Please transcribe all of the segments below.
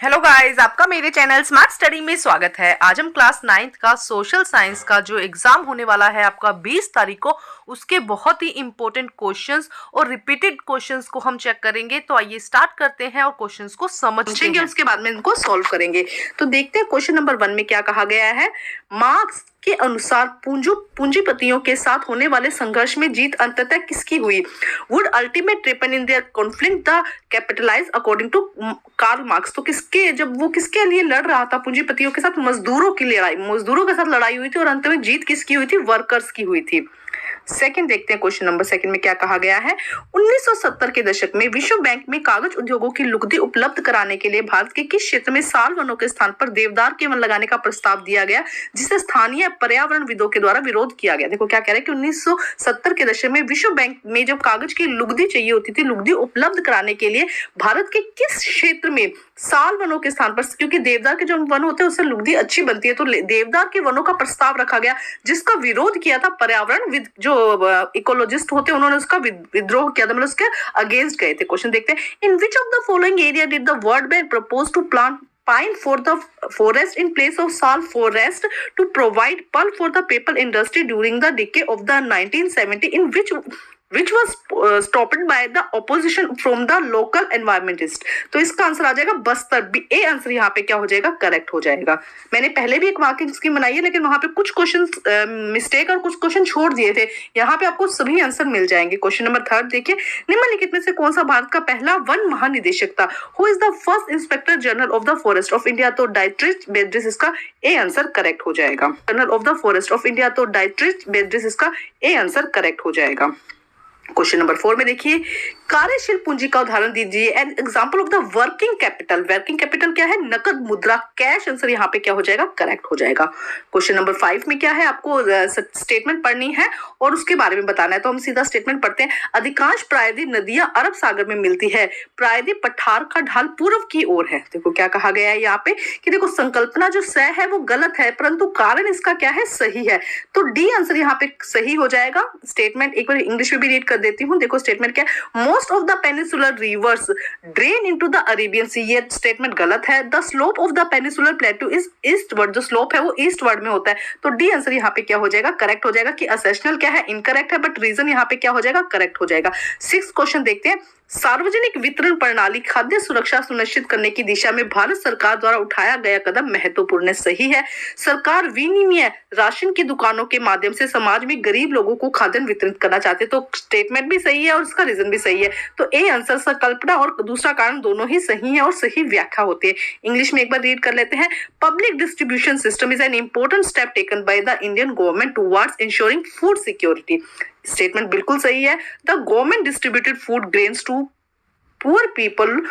Hello guys, आपका मेरे channel smart study में स्वागत है। आज हम क्लास 9th का सोशल साइंस का जो एग्जाम होने वाला है आपका 20 तारीख को, उसके बहुत ही इंपॉर्टेंट क्वेश्चंस और रिपीटेड क्वेश्चंस को हम चेक करेंगे। तो आइए स्टार्ट करते हैं और क्वेश्चंस को समझेंगे, उसके बाद में इनको सॉल्व करेंगे। तो देखते हैं क्वेश्चन नंबर 1 में क्या कहा गया है। मार्क्स के अनुसार पूंजीपतियों के साथ होने वाले संघर्ष में जीत अंततः किसकी हुई? Would ultimate weapon in their conflict the capitalise according to Karl Marx. तो जब वो किसके लिए लड़ रहा था पूंजीपतियों के साथ, मजदूरों की लड़ाई, मजदूरों के साथ लड़ाई हुई थी और अंत में जीत किसकी हुई थी? वर्कर्स की हुई थी। सेकंड देखते हैं क्वेश्चन नंबर 2 में क्या कहा गया है। 1970 के दशक में विश्व बैंक में कागज उद्योगों की लुगदी उपलब्ध कराने के लिए भारत के किस क्षेत्र में साल वनों के स्थान पर देवदार के वन लगाने का प्रस्ताव दिया गया, जिसे स्थानीय पर्यावरणविदों के द्वारा विरोध किया गया? देखो क्या कह रहा है कि 1970 के दशक में विश्व बैंक में जब कागज की लुगदी चाहिए होती थी, लुगदी उपलब्ध कराने के लिए भारत के किस क्षेत्र में साल वनों के स्थान पर, क्योंकि देवदार के जो वन होते हैं उससे लुगदी अच्छी बनती है, तो देवदार के वनों का प्रस्ताव रखा गया, जिसका विरोध किया था पर्यावरण जो इकोलॉजिस्ट होते हैं, उन्होंने उसका विद्रोह किया था, मतलब उसके अगेंस्ट गए थे। क्वेश्चन देखते हैं। In which of the following area did the World Bank propose to plant pine for the forest in place of sal forest to provide pulp for the paper industry during the decade of the 1970, in which was stopped by the opposition from the local environmentalists? तो इसका answer आ जाएगा Bastar. B A answer यहाँ पे क्या हो जाएगा? Correct हो जाएगा। मैंने पहले भी एक मार्किंग स्कीम बनाई है, लेकिन वहां पे कुछ क्वेश्चन मिस्टेक और कुछ क्वेश्चन छोड़ दिए थे। यहाँ पे आपको सभी आंसर मिल जाएंगे। क्वेश्चन नंबर 3 देखिए। निम्नलिखित में से कौन सा भारत का पहला वन महानिदेशक था? Who is the first inspector general of the forest of India? तो डाइट्रिच बेड्रिस इसका ए आंसर करेक्ट हो जाएगा। General of the forest of India, तो डाइट्रिच बेड्रिस इसका ए आंसर करेक्ट हो जाएगा। क्वेश्चन नंबर 4 में देखिए, कार्यशील पूंजी का उदाहरण दीजिए। An example of the working capital. Working capital क्या है? नकद मुद्रा, कैश। आंसर यहाँ पे क्या हो जाएगा? करेक्ट हो जाएगा। क्वेश्चन नंबर 5 में क्या है? आपको स्टेटमेंट पढ़नी है और उसके बारे में बताना है, तो हम सीधा स्टेटमेंट पढ़ते हैं। अधिकांश प्रायद्वीप नदियां अरब सागर में मिलती है। प्रायद्वीप पठार का ढाल पूर्व की ओर है। देखो क्या कहा गया है यहाँ पे कि देखो संकल्पना जो स है वो गलत है, परंतु कारण इसका क्या है? सही है। तो डी आंसर यहाँ पे सही हो जाएगा। स्टेटमेंट एक बार इंग्लिश में भी रीड कर देती हूँ। देखो स्टेटमेंट क्या है। Most of the peninsular rivers drain into the Arabian Sea. ये स्टेटमेंट गलत है। The slope of the peninsular plateau is eastward. जो स्लोप है वो ईस्टवर्ड में होता है। तो डी आंसर यहाँ पे क्या हो जाएगा? करेक्ट हो जाएगा। कि असेशनल क्या है? इनकरेक्ट है, बट रीजन यहाँ पे क्या हो जाएगा? करेक्ट हो जाएगा। 6th क्वेश्चन देखते हैं। सार्वजनिक वितरण प्रणाली खाद्य सुरक्षा सुनिश्चित करने की दिशा में भारत सरकार द्वारा उठाया गया कदम महत्वपूर्ण सही है। सरकार विनिमय राशन की दुकानों के माध्यम से समाज में गरीब लोगों को खाद्यान्न वितरित करना चाहते हैं। तो स्टेटमेंट भी सही है और उसका रीजन भी सही है। तो ए आंसर संकल्पना और दूसरा कारण दोनों ही सही है और सही व्याख्या होती है। इंग्लिश में एक बार रीड कर लेते हैं। Public distribution system is an important step taken by the Indian government towards ensuring food security. Statement बिल्कुल सही है। The government distributed food grains to poor people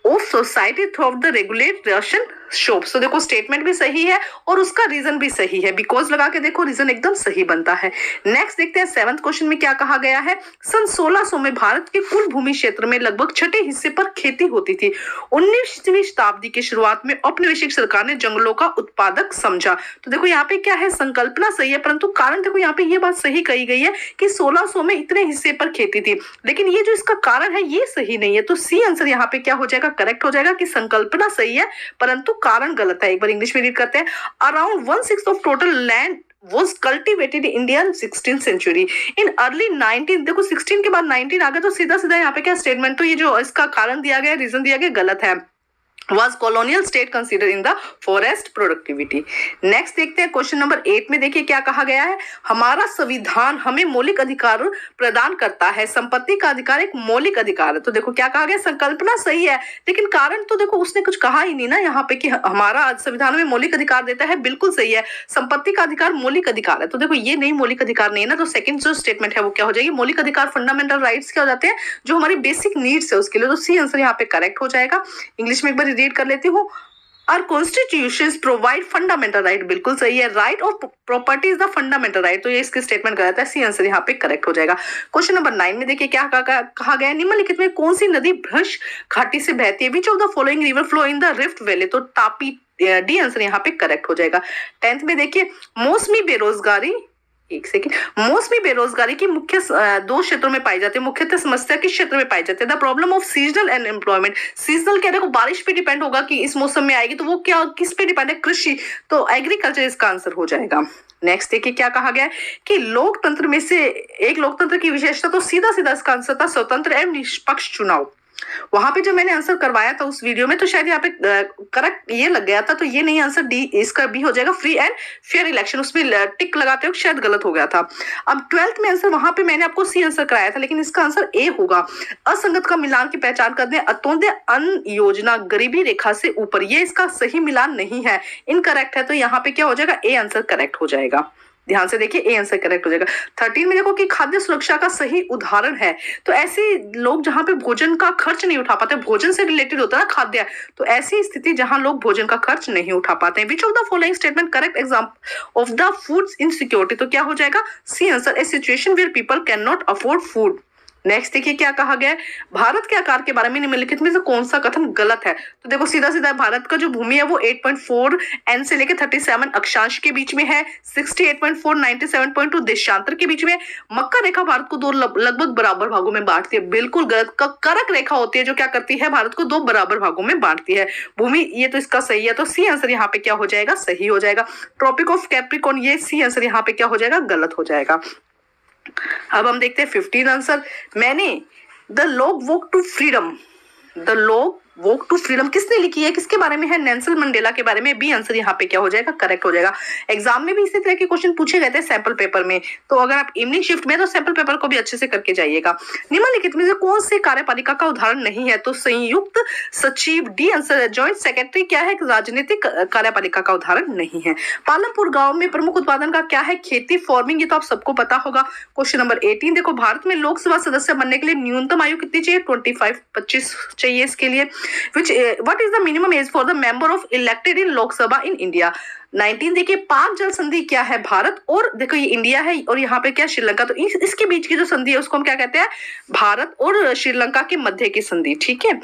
of society through the regulate ration shops. तो देखो statement भी सही है और उसका रीजन भी सही है। बिकॉज लगा के देखो रीजन एकदम सही बनता है। नेक्स्ट देखते हैं 7th क्वेश्चन में क्या कहा गया है। सन 1600 में भारत के कुल भूमि क्षेत्र में लगभग छठे हिस्से पर खेती होती थी। 19वीं शताब्दी की शुरुआत में औपनिवेशिक सरकार ने जंगलों का उत्पादक समझा। तो देखो यहाँ पे क्या है? संकल्पना सही है, परंतु कारण देखो यहाँ पे ये बात सही कही गई है कि 1600 में इतने हिस्से पर खेती थी, लेकिन ये जो इसका कारण है ये सही नहीं है। तो सी आंसर यहाँ पे क्या हो जाएगा? करेक्ट हो जाएगा। कि संकल्पना सही है परंतु कारण गलत है। एक बार इंग्लिश में रीड करते हैं। Around 1/6 of total land was cultivated in India in 16th century. In early 19 देखो 16 के बाद 19 आ गया, तो सीधा सीधा यहाँ पे क्या स्टेटमेंट, तो ये जो इसका कारण दिया गया, रीजन दिया गया, गलत है। Was colonial state considered in the forest productivity? Next देखते हैं क्वेश्चन नंबर 8 में। देखिए क्या कहा गया है। हमारा संविधान हमें मौलिक अधिकार प्रदान करता है। संपत्ति का अधिकार एक मौलिक अधिकार है। तो देखो क्या कहा गया? संकल्पना सही है, लेकिन कारण तो देखो उसने कुछ कहा ही नहीं ना यहाँ पे कि हमारा संविधान में मौलिक अधिकार देता है। बिल्कुल सही है। संपत्ति का अधिकार मौलिक अधिकार है। तो देखो ये नहीं, मौलिक अधिकार नहीं है ना। तो सेकंड जो स्टेटमेंट है वो क्या हो जाएगी? मौलिक अधिकार फंडामेंटल राइट्स क्या हो जाते हैं? जो हमारी बेसिक नीड्स है उसके लिए। तो सी आंसर यहाँ पे करेक्ट हो जाएगा। इंग्लिश में एक बार रीड कर लेती हूँ। Our constitutions provide fundamental right। बिल्कुल सही है। Right of property is the fundamental right. तो ये इसके स्टेटमेंट गलत है। सी आंसर यहाँ पे करेक्ट हो जाएगा। क्वेश्चन नंबर 9 में देखिए क्या कहा गया है। निम्नलिखित में कौन सी नदी भ्रश घाटी से बहती है? विच of the following river flow in the rift valley? तो तापी। डी आंसर यहाँ पे करेक्ट हो जाएगा। 10th में देखिए मौसमी बेरोजगारी एक सेकेंड। मौसमी बेरोजगारी की मुख्य दो क्षेत्रों में पाई जाती है। मुख्यतः समस्या किस क्षेत्र में पाई जाती है? The problem of seasonal unemployment. Seasonal क्या देखो बारिश पे डिपेंड होगा कि इस मौसम में आएगी, तो वो क्या किस पे डिपेंड है? कृषि। तो एग्रीकल्चर इसका आंसर हो जाएगा। नेक्स्ट देखिए क्या कहा गया है कि लोकतंत्र में से एक लोकतंत्र की विशेषता, तो सीधा सीधा इसका आंसर था स्वतंत्र एवं निष्पक्ष चुनाव। वहां पे जब मैंने आंसर करवाया था उस वीडियो में, तो शायद यहाँ पे करेक्ट ये लग गया था, तो ये नहीं आंसर डी, इसका बी हो जाएगा फ्री एंड फेयर इलेक्शन। उसमें टिक लगाते हुए शायद गलत हो गया था। अब 12th में आंसर वहां पे मैंने आपको सी आंसर कराया था, लेकिन इसका आंसर ए होगा। असंगत का मिलान की पहचान करने अतोंदय अन्न योजना गरीबी रेखा से ऊपर, ये इसका सही मिलान नहीं है, इनकरेक्ट है। तो यहाँ पे क्या हो जाएगा? ए आंसर करेक्ट हो जाएगा। ध्यान से देखिए, ए आंसर करेक्ट हो जाएगा। 13 में देखो कि खाद्य सुरक्षा का सही उदाहरण है, तो ऐसे लोग जहां पे भोजन का खर्च नहीं उठा पाते, भोजन से रिलेटेड होता है ना खाद्य, तो ऐसी स्थिति जहां लोग भोजन का खर्च नहीं उठा पाते हैं। Which of the following statement correct example of the food insecurity? तो क्या हो जाएगा? C answer, a situation where people can not afford food. Next देखिए क्या कहा गया है, भारत के आकार के बारे में निम्नलिखित में से कौन सा कथन गलत है? तो देखो सीधा सीधा भारत का जो भूमि है वो 8.4 एन से लेकर 37 अक्षांश के बीच में है, 68.4 97.2 देशांतर के बीच में। मक्का रेखा भारत को दो लगभग बराबर भागों में बांटती है। बिल्कुल गलत। करक रेखा होती है जो क्या करती है? भारत को दो बराबर भागों में बांटती है। भूमि, ये तो इसका सही है, तो सी आंसर यहाँ पे क्या हो जाएगा? सही हो जाएगा। ट्रॉपिक ऑफ कैप्रिकॉर्न, ये सी आंसर यहाँ पे क्या हो जाएगा? गलत हो जाएगा। अब हम देखते हैं 15 आंसर। मैंने the long walk to freedom, the long walk to freedom किसने लिखी है? किसके बारे में है? नेल्सन मंडेला के बारे में। बी आंसर यहाँ पे क्या हो जाएगा? करेक्ट हो जाएगा। एग्जाम में भी इसी तरह के क्वेश्चन पूछे गए थे सैंपल पेपर में, तो अगर आप इवनिंग शिफ्ट में तो सैंपल पेपर को भी अच्छे से करके जाइएगा। निम्नलिखित में से कौन से कार्यपालिका का उदाहरण नहीं है? तो संयुक्त सचिव, डी आंसर। ज्वाइंट सेक्रेटरी क्या है? राजनीतिक कार्यपालिका का उदाहरण नहीं है। पालमपुर गांव में प्रमुख उत्पादन का क्या है? खेती, फार्मिंग, ये तो आप सबको पता होगा। क्वेश्चन नंबर 18 देखो, भारत में लोकसभा सदस्य बनने के लिए न्यूनतम आयु कितनी चाहिए? 25 चाहिए इसके लिए। What is the minimum age for the member of elected in लोक सभा in India? 19 देखिए, पाक जल संधि क्या है? भारत और देखो ये इंडिया है और यहाँ पे क्या? श्रीलंका। तो इसके बीच की जो संधि है उसको हम क्या कहते हैं? भारत और श्रीलंका के मध्य की संधि। ठीक है,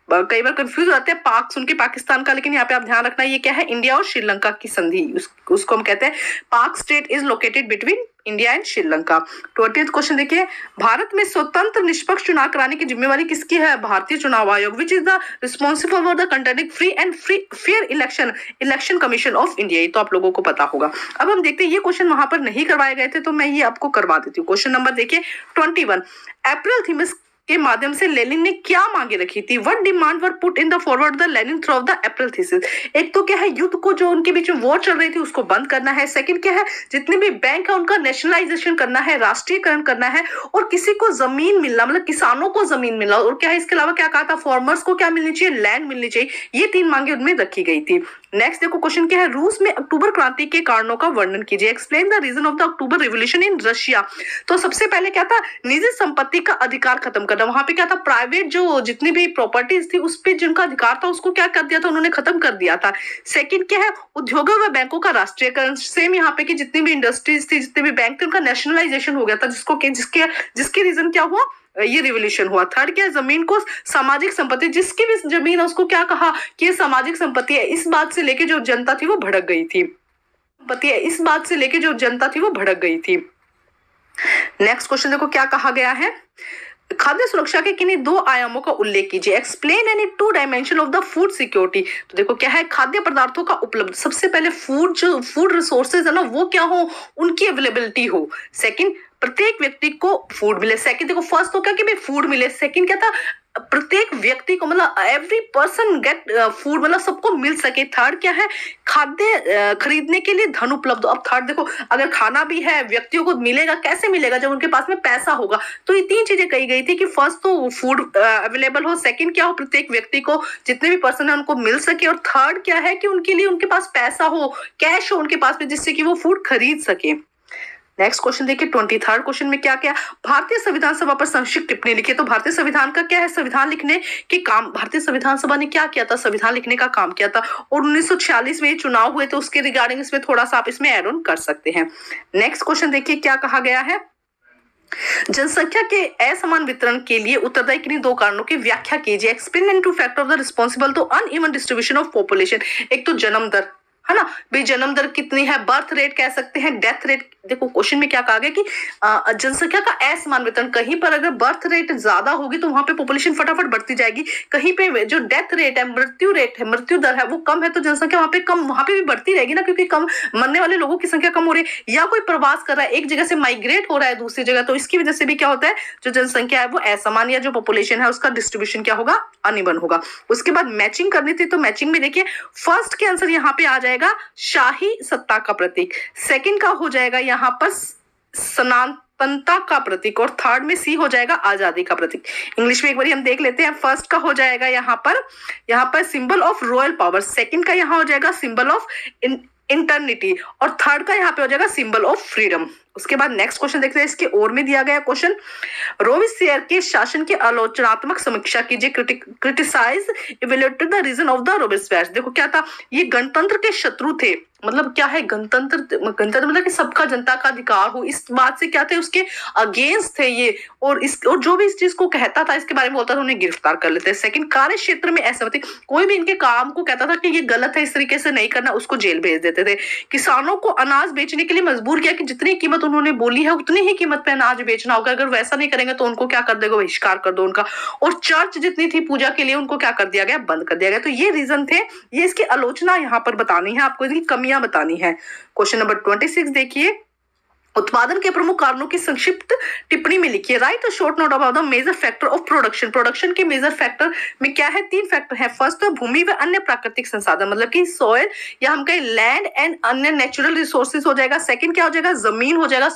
कई बार कंफ्यूज हो जाते हैं पाक सुन के पाकिस्तान का, लेकिन यहाँ पे आप ध्यान रखना ये क्या है? इंडिया और श्रीलंका की संधि, उसको हम कहते हैं पाक state is located between India and Sri Lanka. 20th question देखिए, भारत में स्वतंत्र निष्पक्ष चुनाव कराने की जिम्मेवारी किसकी है? भारतीय चुनाव आयोग। Which is the responsible for the conducting free and fair election commission of India. ये तो आप लोगों को पता होगा। अब हम देखते हैं, ये क्वेश्चन वहां पर नहीं करवाए गए थे तो मैं ये आपको करवा देती हूँ। क्वेश्चन नंबर देखिए 21, अप्रैल थीम्स के माध्यम से लेनिन ने क्या मांगे रखी थी? What demand were put in the forward the Lenin through of the April thesis. एक तो क्या है, युद्ध को जो उनके बीच में वॉर चल रही थी उसको बंद करना है। सेकंड क्या है, जितने भी बैंक है उनका नेशनलाइजेशन करना है, राष्ट्रीयकरण करना है, और किसी को जमीन मिलना, मतलब किसानों को जमीन मिलना, और क्या है इसके अलावा क्या कहा था? फार्मर्स को क्या मिलनी चाहिए? लैंड मिलनी चाहिए। ये 3 मांगे उनमें रखी गई थी। नेक्स्ट देखो क्वेश्चन क्या है, रूस में अक्टूबर क्रांति के कारणों का वर्णन कीजिए। Explain the reason of the October revolution in Russia. तो सबसे पहले क्या था? निजी संपत्ति का अधिकार खत्म करना। वहां पे क्या था? प्राइवेट जो जितनी भी प्रॉपर्टीज थी उस पे जिनका अधिकार था उसको क्या कर दिया था? उन्होंने खत्म कर दिया था। सेकंड क्या है? उद्योगों व बैंकों का राष्ट्रीयकरण। सेम यहाँ पे कि जितनी भी इंडस्ट्रीज थी, जितने भी बैंक थे, उनका नेशनलाइजेशन हो गया था, जिसके रीजन क्या हुआ? ये रिवोल्यूशन हुआ। थर्ड क्या है? जमीन को सामाजिक संपत्ति, जिसकी भी जमीन है उसको क्या कहा कि ये सामाजिक संपत्ति है। इस बात से लेके जो जनता थी वो भड़क गई थी। संपत्ति है, इस बात से लेके जो जनता थी वो भड़क गई थी। नेक्स्ट क्वेश्चन देखो क्या कहा गया है, खाद्य सुरक्षा के किन्हीं 2 आयामों का उल्लेख कीजिए। Explain any 2 dimension of the food security. तो देखो क्या है, खाद्य पदार्थों का उपलब्ध, सबसे पहले फूड रिसोर्सेज है ना वो क्या हो, उनकी अवेलेबिलिटी हो। सेकंड, प्रत्येक व्यक्ति को फूड मिले। सेकंड देखो, फर्स्ट तो क्या कि भाई फूड मिले। सेकंड क्या था, प्रत्येक व्यक्ति को मतलब एवरी पर्सन गेट फूड, मतलब सबको मिल सके। थर्ड क्या है, खाद्य खरीदने के लिए धन उपलब्ध। अब थर्ड देखो, अगर खाना भी है व्यक्तियों को मिलेगा, कैसे मिलेगा? जब उनके पास में पैसा होगा। तो ये 3 चीजें कही गई थी कि फर्स्ट तो फूड अवेलेबल हो, सेकंड क्या हो, प्रत्येक व्यक्ति को जितने भी पर्सन है उनको मिल सके, और थर्ड क्या है कि उनके लिए उनके पास पैसा हो, कैश हो उनके पास में, जिससे कि वो फूड खरीद सके। नेक्स्ट क्वेश्चन देखिए 23rd क्वेश्चन में क्या क्या, भारतीय संविधान सभा पर संक्षिप्त टिप्पणी लिखिए। तो भारतीय संविधान का क्या है, संविधान लिखने के काम, भारतीय संविधान सभा ने क्या किया था, संविधान लिखने का काम किया था। और 1946 में चुनाव हुए तो उसके रिगार्डिंग इसमें थोड़ा सा आप इसमें ऐड ऑन कर सकते हैं। नेक्स्ट क्वेश्चन देखिए क्या कहा गया है, जनसंख्या के असमान वितरण के लिए उत्तरदायी किन्हीं 2 कारणों की व्याख्या कीजिए। Explain and 2 factor of the responsible to uneven distribution of population. एक तो जन्म दर, है ना भाई। जन्म दर कितनी है, बर्थ रेट कह सकते हैं, डेथ रेट। देखो क्वेश्चन में क्या कहा गया कि जनसंख्या का असमान वितरण, कहीं पर अगर बर्थ रेट ज्यादा होगी तो वहां पे पॉपुलेशन फटाफट बढ़ती जाएगी, कहीं पे जो डेथ रेट है, मृत्यु दर है वो कम है तो जनसंख्या वहां पे कम, वहां पे भी बढ़ती रहेगी ना, क्योंकि कम मरने वाले लोगों की संख्या कम हो रही है। या कोई प्रवास कर रहा है, एक जगह से माइग्रेट हो रहा है दूसरी जगह, तो इसकी वजह से भी क्या होता है, जो जनसंख्या है वो असमान, या जो पॉपुलेशन है उसका डिस्ट्रीब्यूशन क्या होगा, अनइवन होगा। उसके बाद मैचिंग करनी थी, तो मैचिंग में देखिए फर्स्ट के आंसर यहाँ पे आ जाएगा शाही सत्ता का प्रतीक, सेकंड का हो जाएगा यहाँ पर सनातनता का प्रतीक, और थर्ड में सी हो जाएगा आजादी का प्रतीक। इंग्लिश में एक बार हम देख लेते हैं। फर्स्ट का हो जाएगा यहाँ पर symbol of royal power, second का यहाँ हो जाएगा सिंबल ऑफ इंटरनिटी, और थर्ड का यहाँ पे हो जाएगा सिंबल ऑफ फ्रीडम। उसके बाद नेक्स्ट क्वेश्चन देखते हैं, इसके और में दिया गया क्वेश्चन, रोविसियर के शासन की आलोचनात्मक समीक्षा कीजिए, criticise evaluated the reason of the Robespierre. देखो क्या था, ये गणतंत्र के शत्रु थे, मतलब क्या है गणतंत्र मतलब कि सबका जनता का अधिकार हो, इस बात से क्या थे, उसके अगेंस्ट थे ये, और जो भी इस चीज को कहता था, इसके बारे में बोलता था, उन्हें गिरफ्तार कर लेते हैं। सेकंड, कार्य क्षेत्र में असहमति, कोई भी इनके काम को कहता था कि ये गलत है, इस तरीके से नहीं करना, उसको जेल भेज देते थे। किसानों को अनाज बेचने के लिए मजबूर किया कि जितनी कीमत उन्होंने बोली है उतनी ही कीमत पे अनाज बेचना होगा, अगर वैसा नहीं करेंगे तो उनको क्या कर देगा, बहिष्कार कर दो उनका। और चर्च जितनी थी पूजा के लिए, उनको क्या कर दिया गया, बंद कर दिया गया। तो ये रीजन थे, ये इसकी आलोचना यहाँ पर बतानी है आपको, इसकी कमियां बतानी है। क्वेश्चन नंबर 26 देखिए, उत्पादन के प्रमुख कारणों की संक्षिप्त टिप्पणी में लिखिए, write a short note about the major factor of production. Production के मेजर फैक्टर में क्या है, 3 फैक्टर है। फर्स्ट तो भूमि व अन्य प्राकृतिक संसाधन, मतलब कि सॉइल या हम कहें लैंड एंड अन्य नेचुरल रिसोर्सेज हो जाएगा। सेकंड क्या हो जाएगा, जमीन हो जाएगा,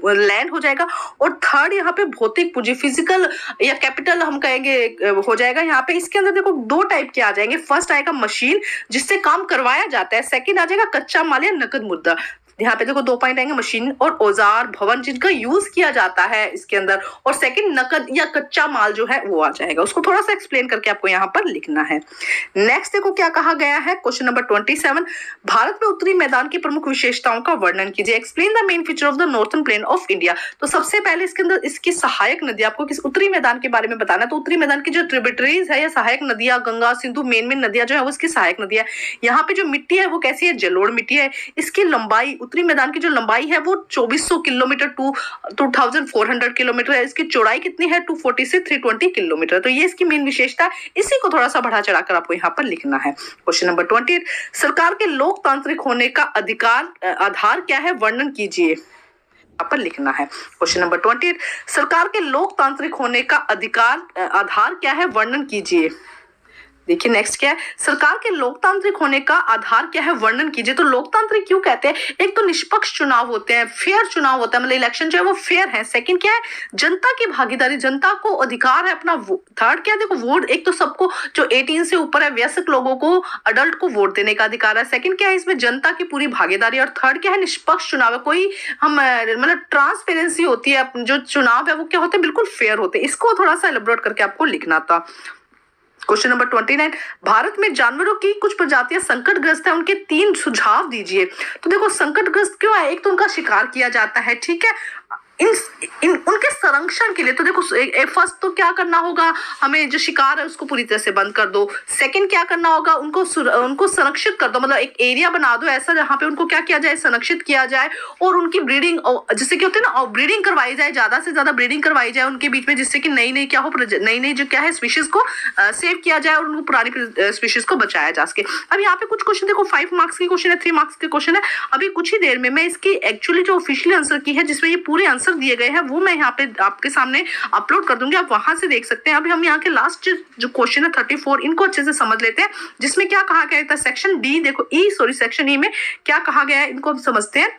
लैंड हो जाएगा। और थर्ड यहाँ पे भौतिक पूंजी, फिजिकल या कैपिटल हम कहेंगे हो जाएगा यहाँ पे। इसके अंदर देखो 2 टाइप के आ जाएंगे, फर्स्ट आएगा मशीन जिससे काम करवाया जाता है, सेकंड आ जाएगा कच्चा माल या नकद मुद्दा। यहाँ पे देखो 2 पॉइंट आएंगे, मशीन और औजार भवन जिनका यूज किया जाता है इसके अंदर, और सेकंड नकद या कच्चा माल जो है वो आ जाएगा। उसको थोड़ा सा एक्सप्लेन करके आपको यहाँ पर लिखना है। नेक्स्ट देखो क्या कहा गया है, क्वेश्चन नंबर 27, भारत में उत्तरी मैदान की प्रमुख विशेषताओं का वर्णन कीजिए, explain the main feature of the northern plain of India. तो सबसे पहले इसके अंदर इसकी सहायक नदी, आपको किस उत्तरी मैदान के बारे में बताना है, तो उत्तरी मैदान की जो ट्रिब्यूटरीज है या सहायक नदियां, गंगा सिंधु मेन नदियां जो है वो इसकी सहायक नदियां। यहाँ पे जो मिट्टी है वो कैसी है, जलोढ़ मिट्टी है। इसकी लंबाई, उत्तरी मैदान की जो लंबाई है वो 2400 किलोमीटर टू 2400 किलोमीटर है। इसकी चौड़ाई कितनी है, 240 से 320 किलोमीटर। तो ये इसकी मेन विशेषता, इसी को थोड़ा सा बढ़ा चढ़ाकर आपको यहाँ पर लिखना है। क्वेश्चन नंबर 28, सरकार के लोकतांत्रिक होने का आधार क्या है, वर्णन कीजिए, यहाँ पर लिखना है। क्वेश्चन नंबर 28, सरकार के लोकतांत्रिक होने का आधार क्या है, वर्णन कीजिए। देखिए नेक्स्ट क्या है, सरकार के लोकतांत्रिक होने का आधार क्या है, वर्णन कीजिए। तो लोकतांत्रिक क्यों कहते हैं, एक तो निष्पक्ष चुनाव होते हैं, फेयर चुनाव होता है, मतलब इलेक्शन जो है वो फेयर है। सेकंड क्या है, जनता की भागीदारी, जनता को अधिकार है अपना। थर्ड क्या है, देखो वोट, एक तो सबको जो 18 से ऊपर है वयस्क लोगों को, अडल्ट को वोट देने का अधिकार है। सेकंड क्या है, इसमें जनता की पूरी भागीदारी। और थर्ड क्या है, निष्पक्ष चुनाव है, कोई हम मतलब ट्रांसपेरेंसी होती है, जो चुनाव है वो क्या होते हैं, बिल्कुल फेयर होते हैं। इसको थोड़ा सा एलैबोरेट करके आपको लिखना था। क्वेश्चन नंबर 29, भारत में जानवरों की कुछ प्रजातियां संकटग्रस्त है, उनके 3 सुझाव दीजिए। तो देखो संकटग्रस्त क्यों है, एक तो उनका शिकार किया जाता है, ठीक है, उनके संरक्षण के लिए। तो देखो फर्स्ट तो क्या करना होगा, हमें जो शिकार है उसको पूरी तरह से बंद कर दो। सेकंड क्या करना होगा, उनको संरक्षित कर दो, मतलब एक एरिया बना दो ऐसा जहाँ पे उनको क्या किया जाए, संरक्षित किया जाए, और उनकी ब्रीडिंग, जिससे क्या होते हैं ना, ब्रीडिंग करवाई जाए, ज्यादा से ज्यादा ब्रीडिंग करवाई जाए उनके बीच में, जिससे कि नई क्या हो, नई जो क्या है स्पीशीज को सेव किया जाए और उनको पुरानी स्पीशीज को बचाया जा सके। अब यहाँ पे कुछ क्वेश्चन देखो, 5 मार्क्स के क्वेश्चन है, 3 मार्क्स के क्वेश्चन है। अभी कुछ ही देर में मैं इसकी एक्चुअली जो ऑफिशियल आंसर की है, जिसमें ये पूरे आंसर दिए गए हैं, वो मैं यहाँ पे आपके सामने अपलोड कर दूंगी, आप वहां से देख सकते हैं। अभी हम यहाँ के लास्ट जो क्वेश्चन है 34, इनको अच्छे से समझ लेते हैं, जिसमें क्या कहा गया था, सेक्शन डी देखो, सेक्शन ई में क्या कहा गया है, इनको हम समझते हैं।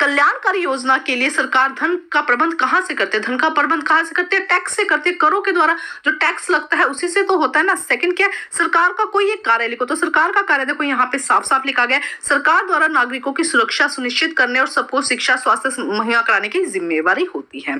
कल्याणकारी योजना के लिए सरकार धन का प्रबंध कहां से करते हैं, धन का प्रबंध कहां से करते हैं, टैक्स से करते हैं, करों के द्वारा जो टैक्स लगता है उसी से तो होता है ना। सेकंड क्या है, सरकार का कोई एक कार्य लिखो, तो सरकार का कार्य देखो यहाँ पे साफ साफ लिखा गया है, सरकार द्वारा नागरिकों की सुरक्षा सुनिश्चित करने और सबको शिक्षा स्वास्थ्य मुहैया कराने की जिम्मेवारी होती है।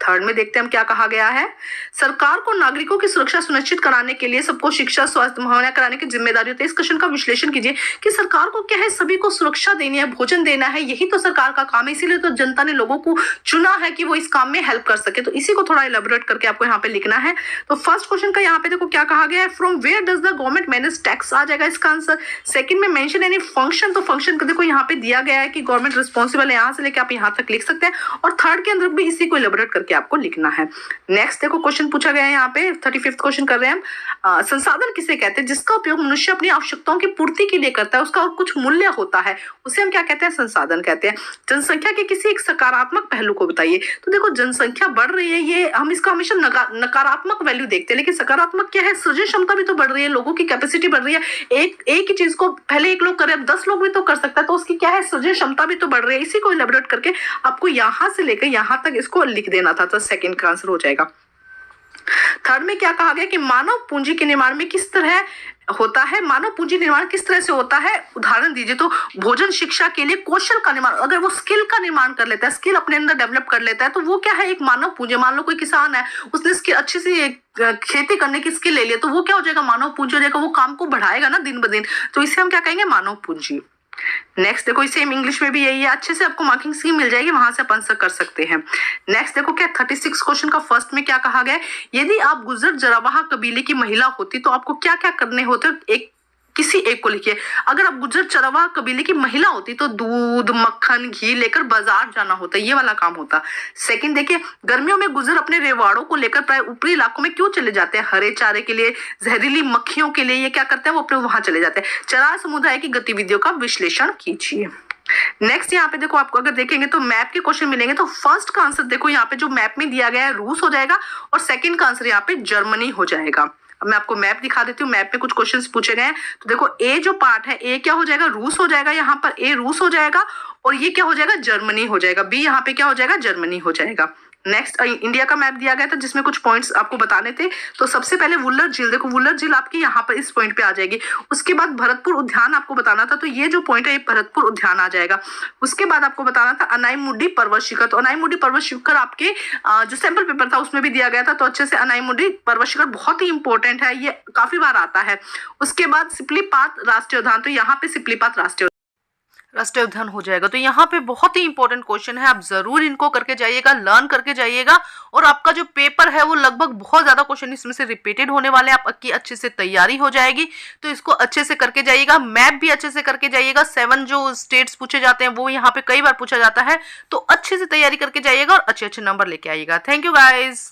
थर्ड में देखते हैं हम क्या कहा गया है, सरकार को नागरिकों की सुरक्षा सुनिश्चित कराने के लिए सबको शिक्षा स्वास्थ्य मुहैया कराने की जिम्मेदारी होती है। इस क्वेश्चन का विश्लेषण कीजिए कि सरकार को क्या है, सभी को सुरक्षा देनी है, भोजन देना है, यही तो सरकार का काम है, इसीलिए तो जनता ने लोगों को चुना है कि वो इस काम में हेल्प कर सके। तो इसी को थोड़ा इलेबोरेट करके आपको यहाँ पे लिखना है। तो फर्स्ट क्वेश्चन का यहाँ पे देखो क्या कहा गया है, from where does the government manage tax, आ जाएगा इसका आंसर। सेकंड में मेंशन एनी फंक्शन, तो फंक्शन का देखो यहाँ पे दिया गया है कि गवर्नमेंट रिस्पॉन्सिबल है, यहाँ से लेकर आप यहाँ तक लिख सकते हैं। और थर्ड के अंदर भी इसी को इलेबोरेट करके आपको लिखना है। नेक्स्ट देखो क्वेश्चन पूछा गया है यहाँ पे 35th क्वेश्चन कर रहे हैं हम। संसाधन किसे कहते हैं जिसका उपयोग मनुष्य अपनी आवश्यकताओं की पूर्ति के लिए करता है, उसका कुछ मूल्य होता है, उसे हम क्या कहते हैं, संसाधन कहते हैं। जनसंख्या के किसी एक सकारात्मक पहलू को बताइए। तो देखो जनसंख्या बढ़ रही है, ये हम इसका हमेशा नकारात्मक वैल्यू देखते हैं, लेकिन सकारात्मक क्या है, सृजन क्षमता भी तो बढ़ रही है, लोगों की कैपेसिटी बढ़ रही है। एक ही चीज को पहले एक लोग करे, अब 10 लोग भी तो कर सकता है, तो उसकी क्या है, सृजन क्षमता भी तो बढ़ रही है। इसी को इलेबोरेट करके आपको यहाँ से लेकर यहाँ तक इसको लिख देना था, तो सेकंड का आंसर हो जाएगा। थर्ड में क्या कहा गया कि मानव पूंजी के निर्माण में किस तरह होता है, मानव पूंजी निर्माण किस तरह से होता है, उदाहरण दीजिए। तो भोजन शिक्षा के लिए कौशल का निर्माण, अगर वो स्किल का निर्माण कर लेता है, स्किल अपने अंदर डेवलप कर लेता है, तो वो क्या है, एक मानव पूंजी। मान लो कोई किसान है, उसने स्किल अच्छी सी खेती करने की स्किल ले लिया, तो वो क्या हो जाएगा, मानव पूंजी हो जाएगा, वो काम को बढ़ाएगा ना दिन ब दिन, तो इसे हम क्या कहेंगे, मानव पूंजी। नेक्स्ट देखो सेम इंग्लिश में भी यही है, अच्छे से आपको मार्किंग स्कीम मिल जाएगी, वहां से आप आंसर कर सकते हैं। नेक्स्ट देखो क्या 36 क्वेश्चन का फर्स्ट में क्या कहा गया है, यदि आप गुर्जर जरावाहा कबीले की महिला होती तो आपको क्या क्या करने होते, एक किसी एक को लिखिए। अगर आप गुर्जर चरवाहा कबीले की महिला होती तो दूध मक्खन घी लेकर बाजार जाना होता, ये वाला काम होता। सेकंड देखिए, गर्मियों में गुर्जर अपने रेवाड़ों को लेकर प्राय ऊपरी इलाकों में क्यों चले जाते हैं, हरे चारे के लिए, जहरीली मक्खियों के लिए, ये क्या करते हैं, वो अपने वहां चले जाते हैं। चरार समुदाय की गतिविधियों का विश्लेषण कीजिए। नेक्स्ट यहाँ पे देखो आपको अगर देखेंगे तो मैप के क्वेश्चन मिलेंगे, तो फर्स्ट का आंसर देखो यहाँ पे जो मैप में दिया गया है रूस हो जाएगा, और सेकंड का आंसर यहाँ पे जर्मनी हो जाएगा। अब मैं आपको मैप दिखा देती हूँ, मैप में कुछ क्वेश्चंस पूछे गए हैं। तो देखो ए जो पार्ट है, ए क्या हो जाएगा, रूस हो जाएगा, यहाँ पर ए रूस हो जाएगा, और ये क्या हो जाएगा, जर्मनी हो जाएगा। बी यहाँ पे क्या हो जाएगा, जर्मनी हो जाएगा। नेक्स्ट इंडिया का मैप दिया गया था जिसमें कुछ पॉइंट्स आपको बताने थे। तो सबसे पहले वुलर झील, देखो वुलर झील आपकी यहाँ पर इस पॉइंट पे आ जाएगी। उसके बाद भरतपुर उद्यान आपको बताना था, तो ये जो पॉइंट है ये भरतपुर उद्यान आ जाएगा। उसके बाद आपको बताना था अनाईमुडी पर्वत शिखर, तो अनाईमुडी पर्वत शिखर आपके जो सैंपल पेपर था उसमें भी दिया गया था, तो अच्छे से अनाईमुडी पर्वत शिखर बहुत ही इंपॉर्टेंट है, ये काफी बार आता है। उसके बाद सिपलीपात राष्ट्रीय उद्यान, तो यहाँ पे सिपलीपात राष्ट्रीय उद्यान हो जाएगा। तो यहाँ पे बहुत ही इंपॉर्टेंट क्वेश्चन है, आप जरूर इनको करके जाइएगा, लर्न करके जाइएगा, और आपका जो पेपर है वो लगभग बहुत ज्यादा क्वेश्चन इसमें से रिपीटेड होने वाले हैं, आपकी अच्छे से तैयारी हो जाएगी। तो इसको अच्छे से करके जाइएगा, मैप भी अच्छे से करके जाइएगा। 7 जो स्टेट्स पूछे जाते हैं वो यहाँ पे कई बार पूछा जाता है, तो अच्छे से तैयारी करके जाइएगा और अच्छे अच्छे नंबर लेके आइएगा। Thank you guys.